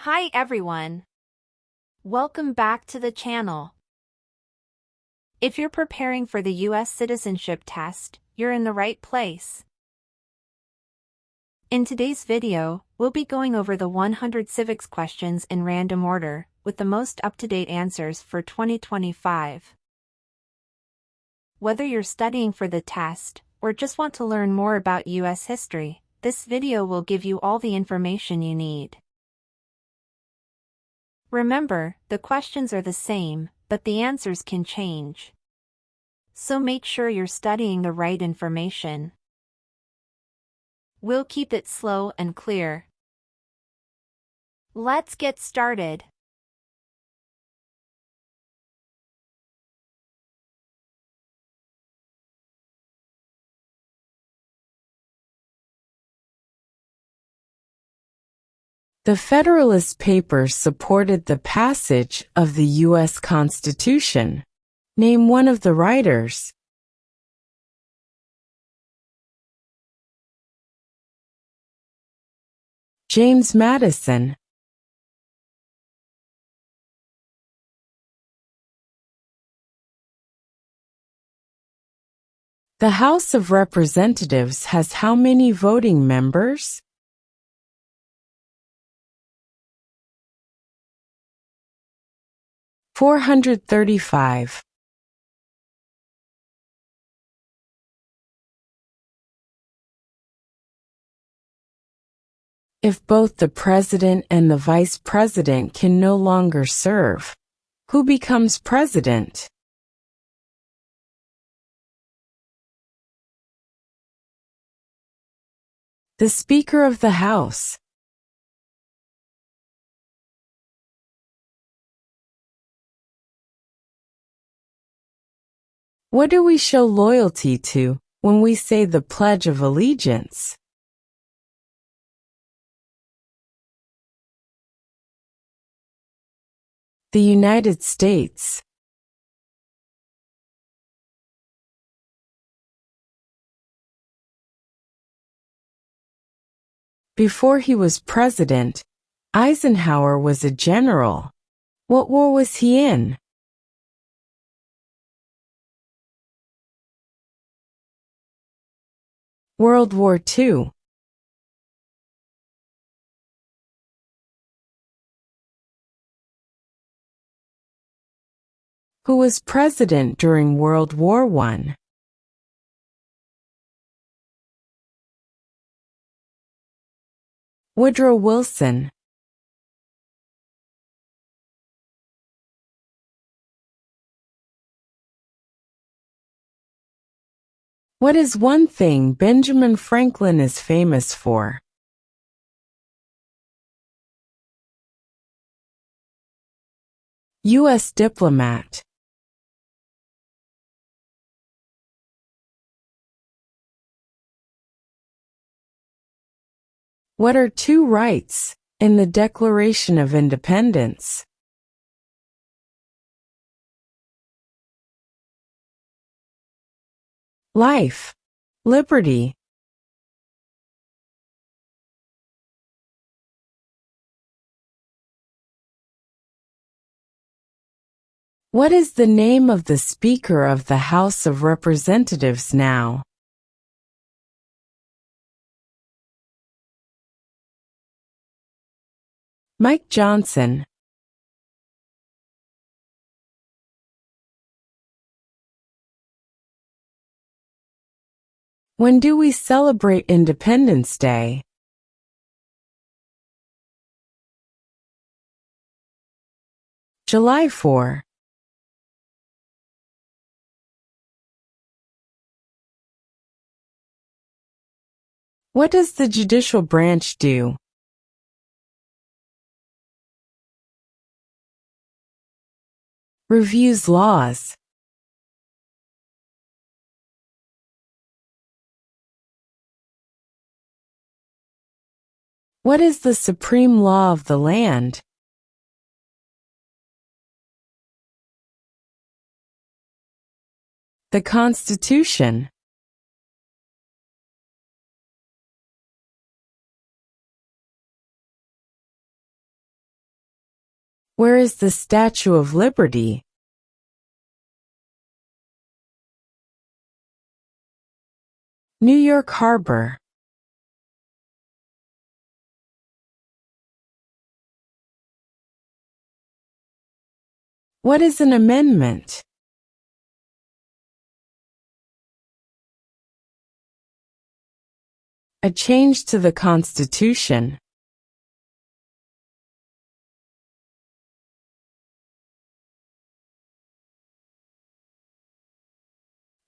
Hi everyone. Welcome back to the channel. If you're preparing for the U.S. Citizenship Test, you're in the right place. In today's video, we'll be going over the 100 civics questions in random order, with the most up-to-date answers for 2025. Whether you're studying for the test, or just want to learn more about U.S. history, this video will give you all the information you need. Remember, the questions are the same, but the answers can change. So make sure you're studying the right information. We'll keep it slow and clear. Let's get started. The Federalist Papers supported the passage of the U.S. Constitution. Name one of the writers. James Madison. The House of Representatives has how many voting members? .435. If both the president and the vice president can no longer serve, who becomes president? The Speaker of the House. What do we show loyalty to when we say the Pledge of Allegiance? The United States. Before he was president, Eisenhower was a general. What war was he in? World War II. Who was president during World War I? Woodrow Wilson. What is one thing Benjamin Franklin is famous for? U.S. diplomat. What are two rights in the Declaration of Independence? Life, liberty. What is the name of the Speaker of the House of Representatives now? Mike Johnson. When do we celebrate Independence Day? July 4. What does the judicial branch do? Reviews laws. What is the supreme law of the land? The Constitution. Where is the Statue of Liberty? New York Harbor. What is an amendment? A change to the Constitution.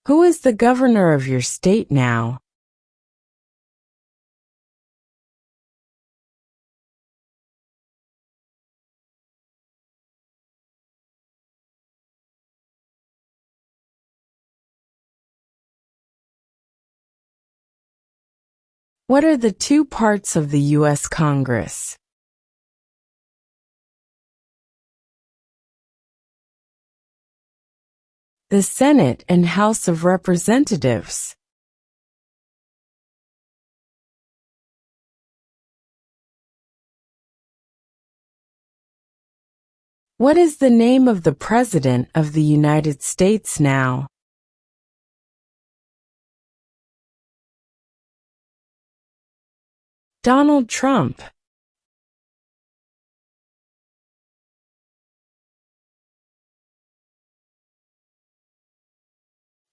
Who is the governor of your state now? What are the two parts of the U.S. Congress? The Senate and House of Representatives. What is the name of the President of the United States now? Donald Trump.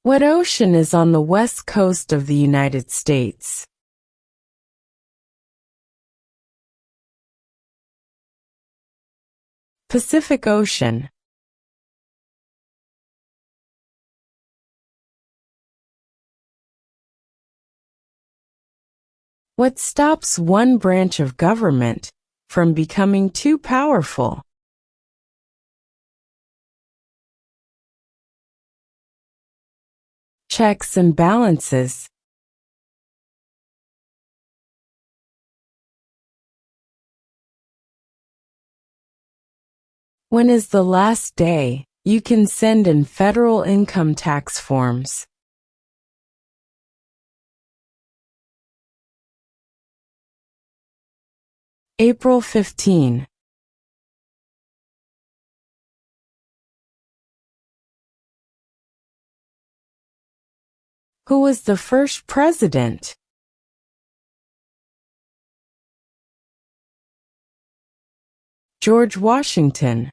What ocean is on the west coast of the United States? Pacific Ocean. What stops one branch of government from becoming too powerful? Checks and balances. When is the last day you can send in federal income tax forms? April 15. Who was the first president? George Washington.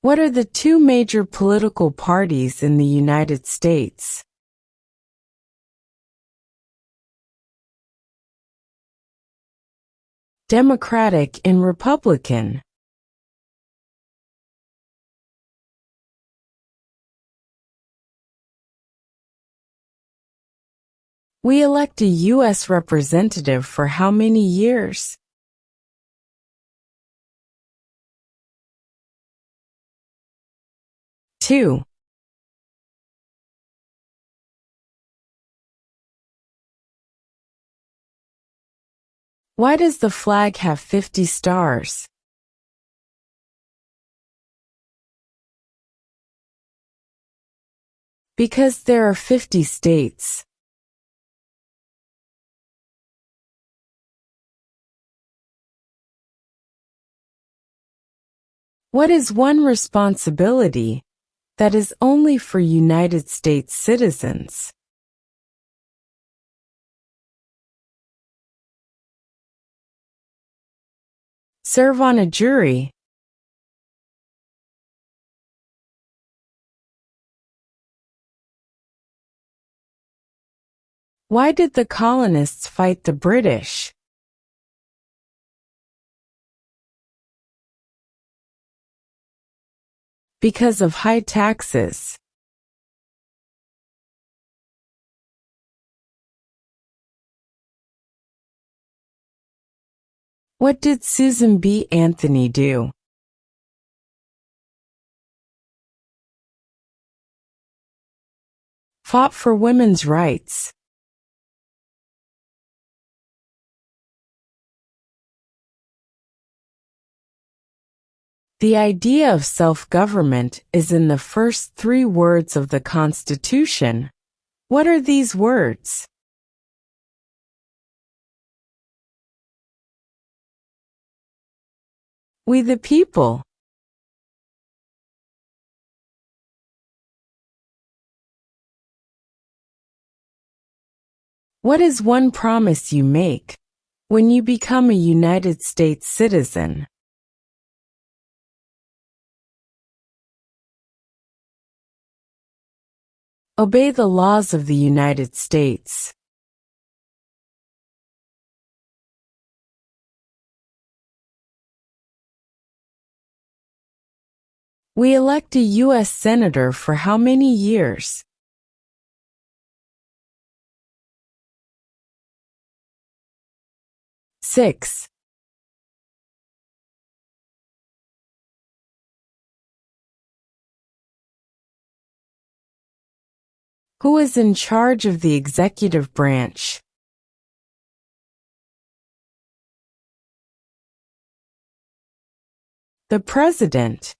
What are the two major political parties in the United States? Democratic and Republican. We elect a U.S. representative for how many years? 2. Why does the flag have 50 stars? Because there are 50 states. What is one responsibility that is only for United States citizens? Serve on a jury. Why did the colonists fight the British? Because of high taxes. What did Susan B. Anthony do? Fought for women's rights. The idea of self-government is in the first 3 words of the Constitution. What are these words? We the people. What is one promise you make when you become a United States citizen? Obey the laws of the United States. We elect a U.S. Senator for how many years? Six. Who is in charge of the executive branch? The President.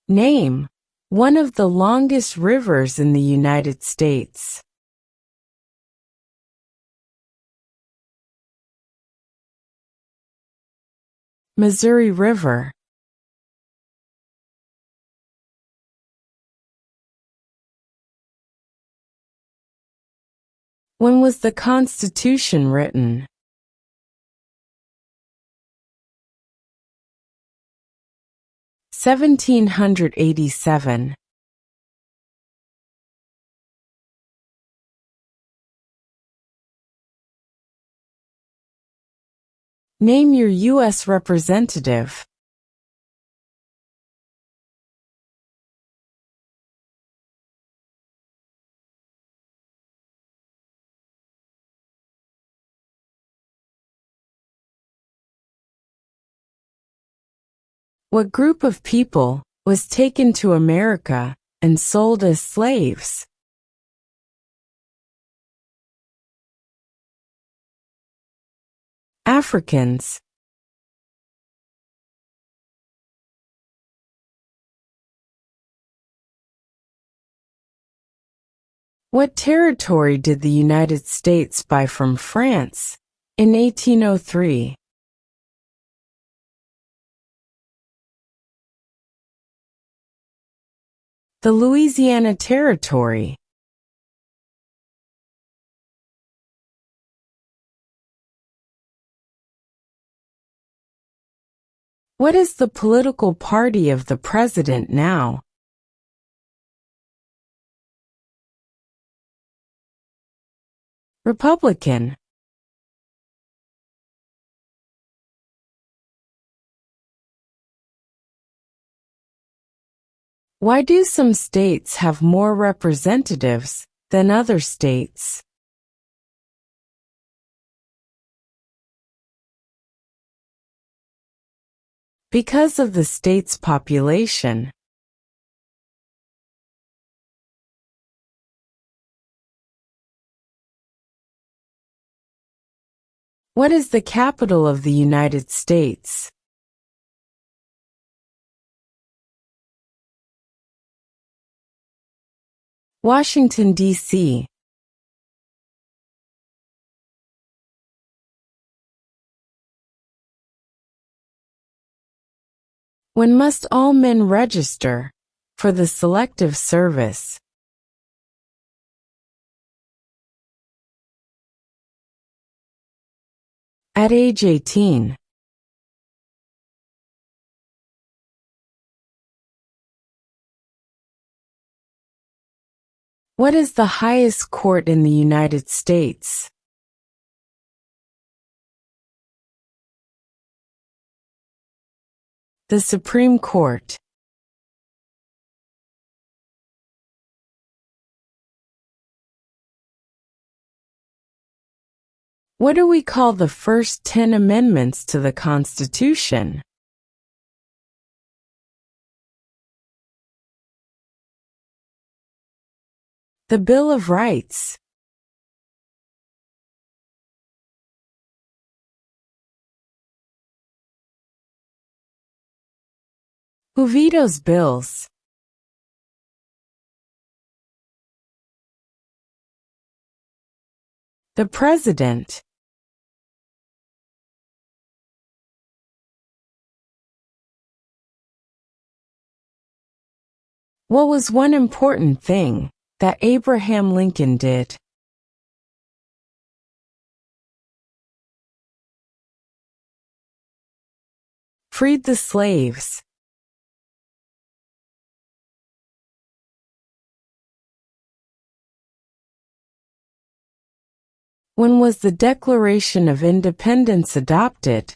Name one of the longest rivers in the United States. Missouri River. When was the Constitution written? (1787). Name your U.S. representative. What group of people was taken to America and sold as slaves? Africans. What territory did the United States buy from France in 1803? The Louisiana Territory. What is the political party of the president now? Republican. Why do some states have more representatives than other states? Because of the state's population. What is the capital of the United States? Washington, D.C. When must all men register for the Selective Service? At age 18. What is the highest court in the United States? The Supreme Court. What do we call the first 10 amendments to the Constitution? The Bill of Rights. Who vetoes bills? The President. What was one important thing that Abraham Lincoln did? Freed the slaves. When was the Declaration of Independence adopted?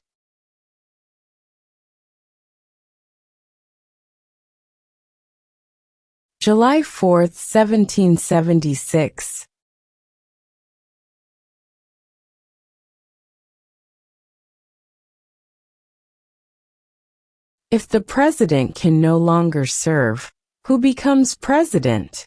July 4, 1776. If the president can no longer serve, who becomes president?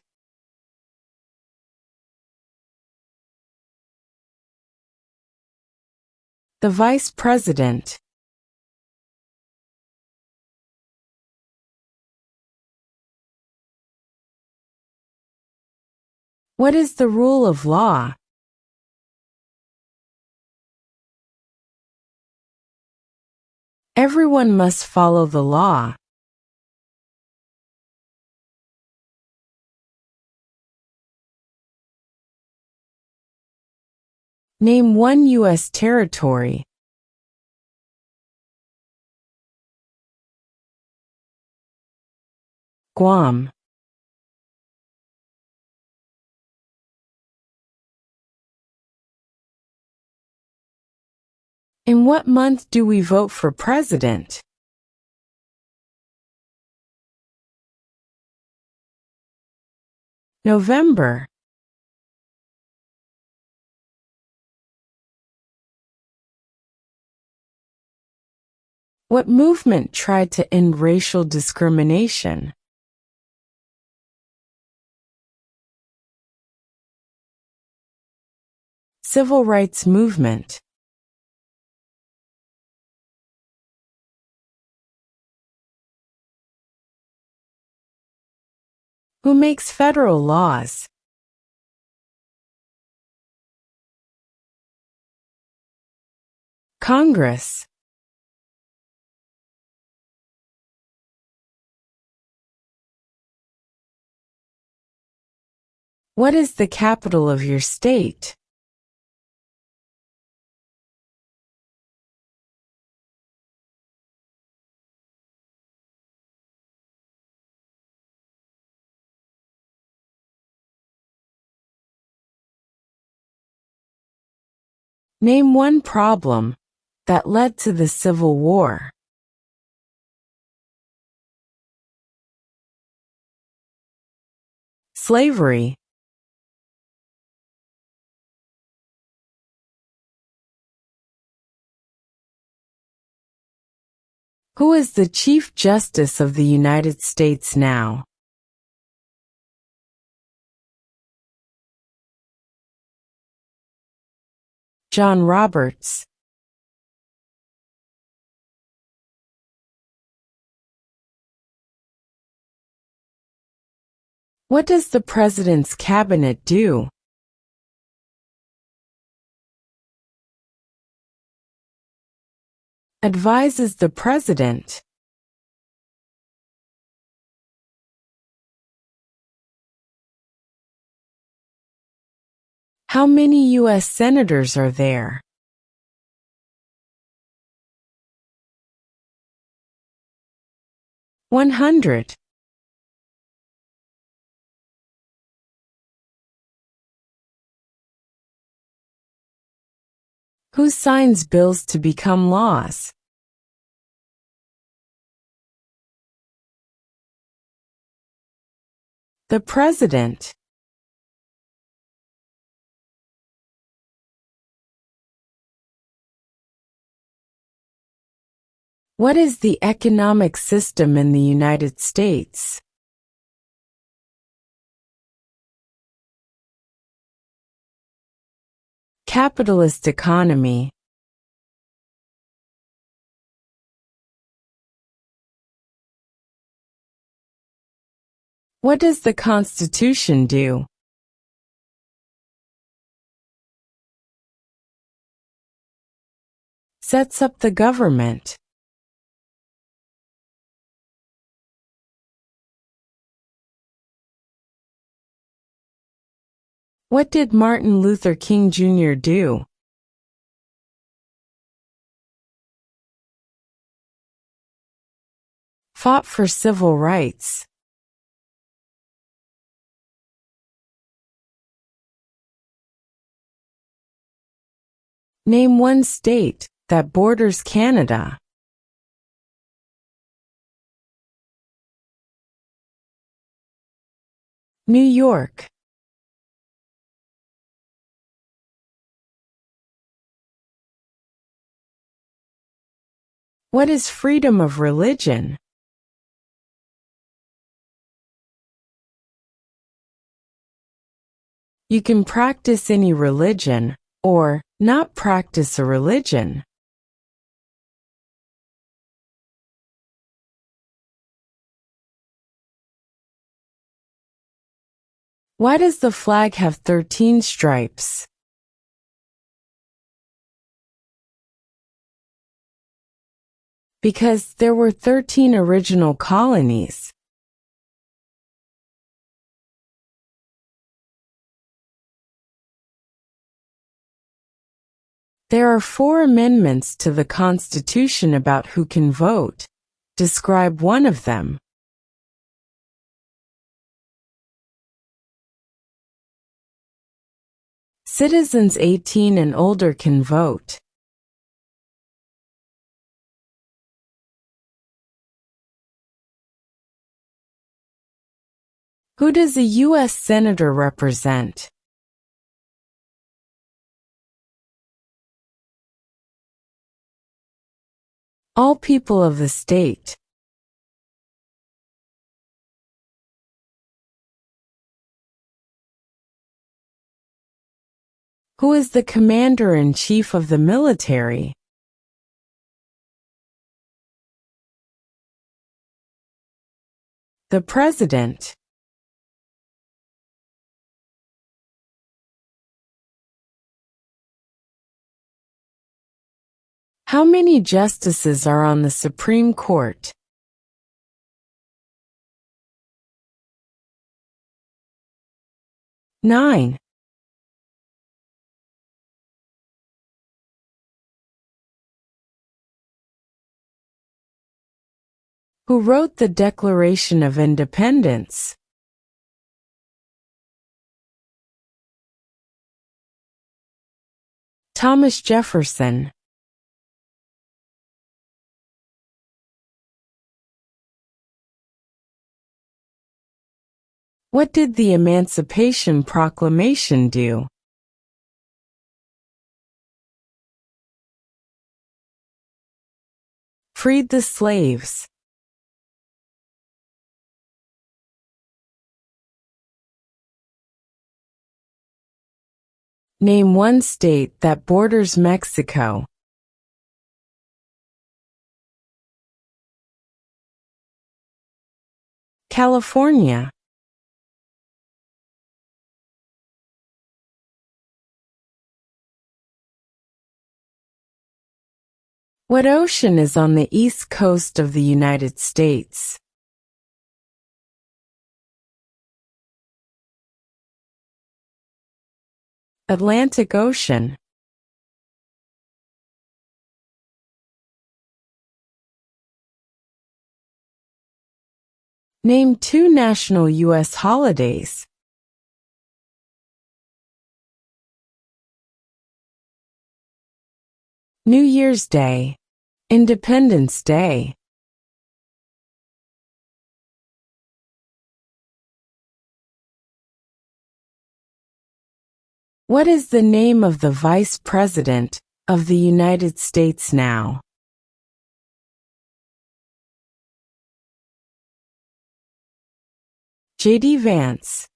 The vice president. What is the rule of law? Everyone must follow the law. Name one U.S. territory. Guam. In what month do we vote for president? November. What movement tried to end racial discrimination? Civil rights movement. Who makes federal laws? Congress. What is the capital of your state? Name one problem that led to the Civil War. Slavery. Who is the Chief Justice of the United States now? John Roberts. What does the President's cabinet do? Advises the President. How many U.S. senators are there? 100. Who signs bills to become laws? The President. What is the economic system in the United States? Capitalist economy. What does the Constitution do? Sets up the government. What did Martin Luther King Jr. do? Fought for civil rights. Name one state that borders Canada. New York. What is freedom of religion? You can practice any religion, or not practice a religion. Why does the flag have 13 stripes? Because there were 13 original colonies. There are 4 amendments to the Constitution about who can vote. Describe one of them. Citizens 18 and older can vote. Who does a U.S. Senator represent? All people of the state. Who is the commander-in-chief of the military? The president. How many justices are on the Supreme Court? Nine. Who wrote the Declaration of Independence? Thomas Jefferson. What did the Emancipation Proclamation do? Freed the slaves. Name one state that borders Mexico. California. What ocean is on the east coast of the United States? Atlantic Ocean. Name 2 national U.S. holidays. New Year's Day. Independence Day. What is the name of the Vice President of the United States now? J.D. Vance.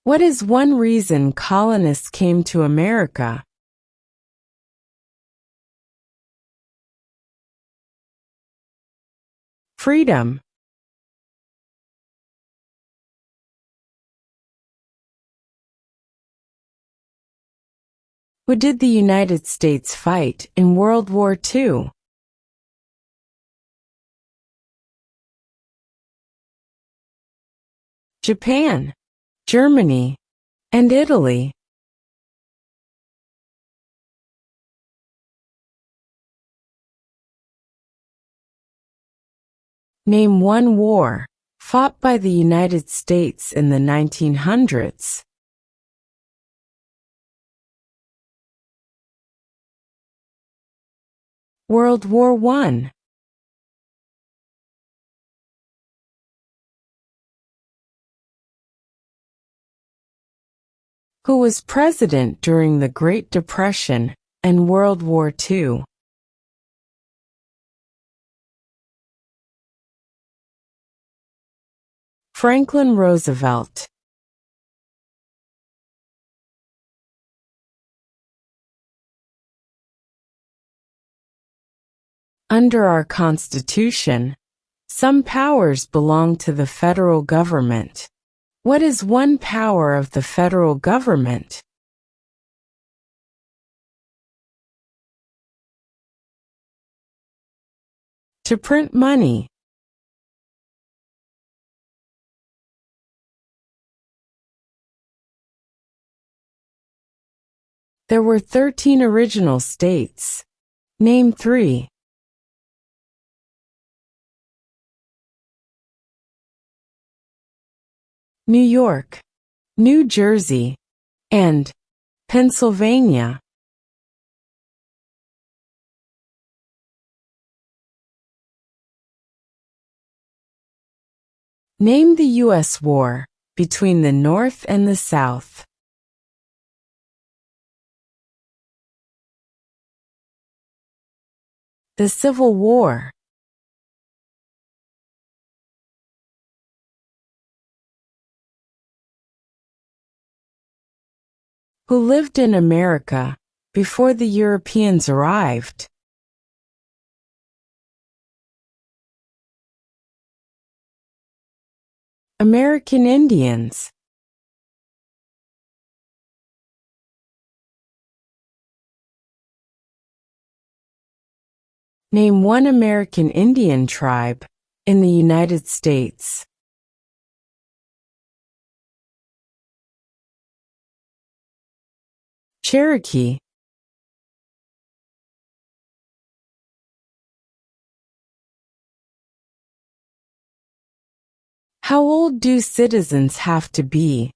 What is one reason colonists came to America? Freedom. Who did the United States fight in World War II? Japan, Germany, and Italy. Name one war fought by the United States in the 1900s. World War I. Who was president during the Great Depression and World War II? Franklin Roosevelt. Under our Constitution, some powers belong to the federal government. What is one power of the federal government? To print money. There were 13 original states. Name 3. New York, New Jersey, and Pennsylvania. Name the U.S. war between the North and the South. The Civil War. Who lived in America before the Europeans arrived? American Indians. Name one American Indian tribe in the United States. Cherokee. How old do citizens have to be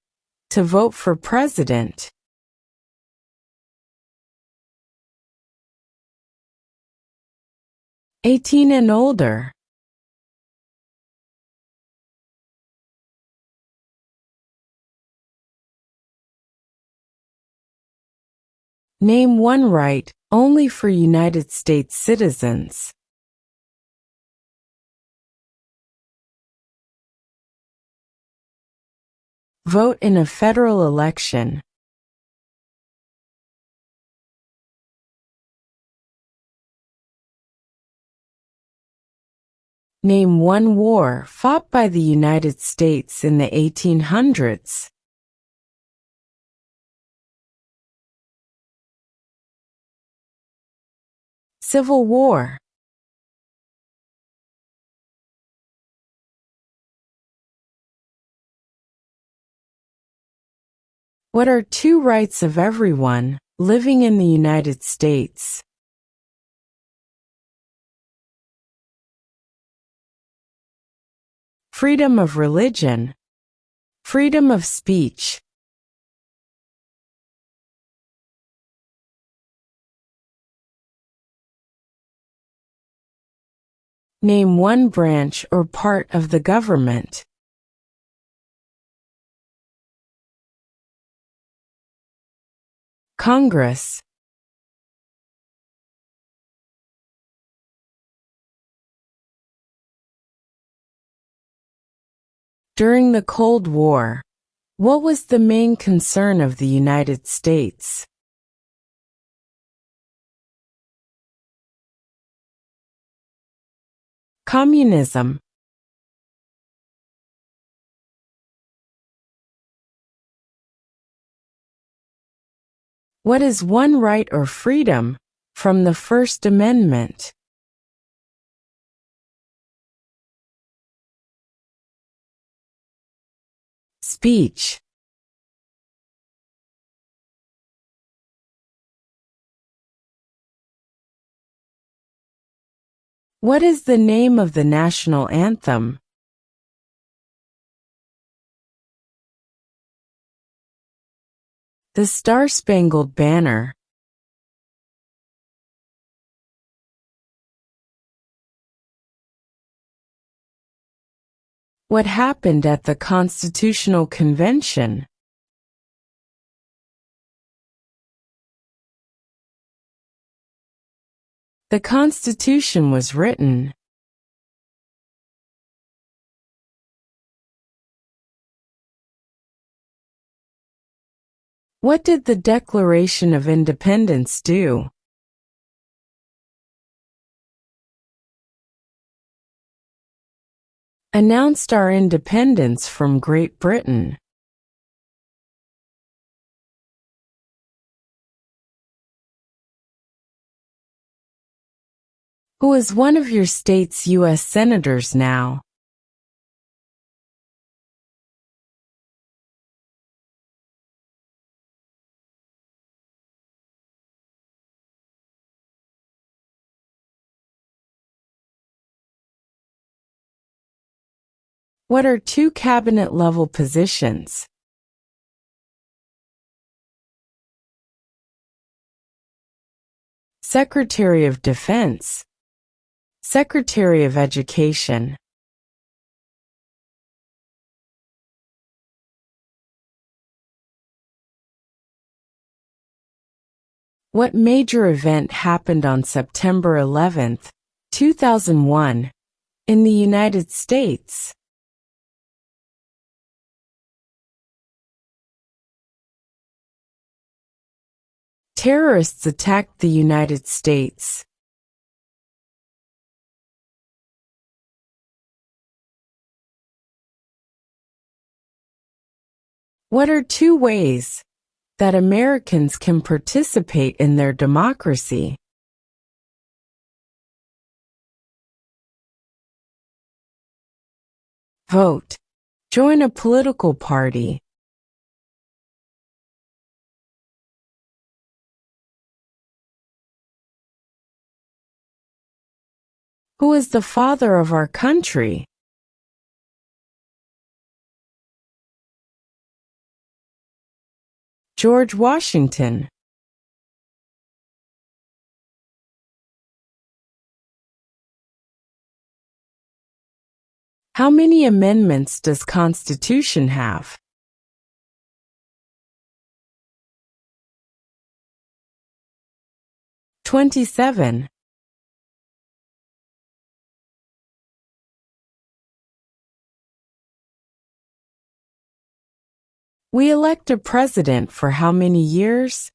to vote for president? 18 and older. Name one right only for United States citizens. Vote in a federal election. Name one war fought by the United States in the 1800s. Civil War. What are two rights of everyone living in the United States? Freedom of religion. Freedom of speech. Name one branch or part of the government. Congress. During the Cold War, what was the main concern of the United States? Communism. What is one right or freedom from the First Amendment? Speech. What is the name of the national anthem? The Star-Spangled Banner. What happened at the Constitutional Convention? The Constitution was written. What did the Declaration of Independence do? Announced our independence from Great Britain. Who is one of your state's U.S. senators now? What are two cabinet-level positions? Secretary of Defense, Secretary of Education. What major event happened on September 11, 2001, in the United States? Terrorists attacked the United States. What are two ways that Americans can participate in their democracy? Vote. Join a political party. Who is the father of our country? George Washington. How many amendments does Constitution have? "27. We elect a president for how many years?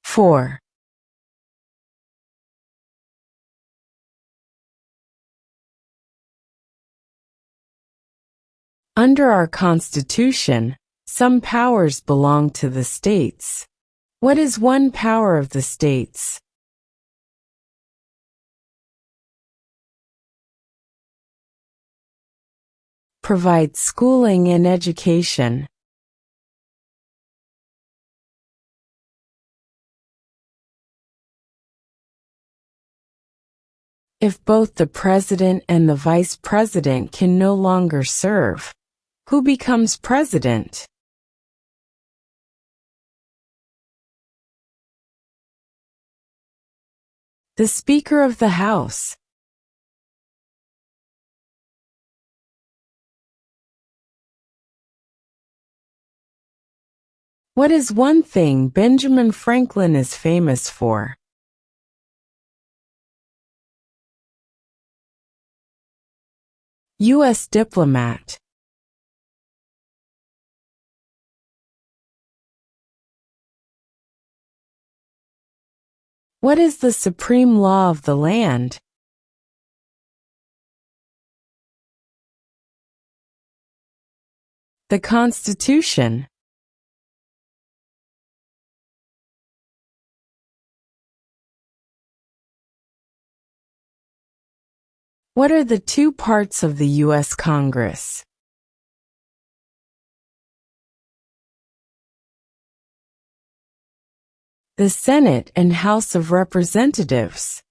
Four. Under our Constitution, some powers belong to the states. What is one power of the states? Provide schooling and education. If both the president and the vice president can no longer serve, who becomes president? The Speaker of the House. What is one thing Benjamin Franklin is famous for? U.S. diplomat. What is the supreme law of the land? The Constitution. What are the two parts of the U.S. Congress? The Senate and House of Representatives.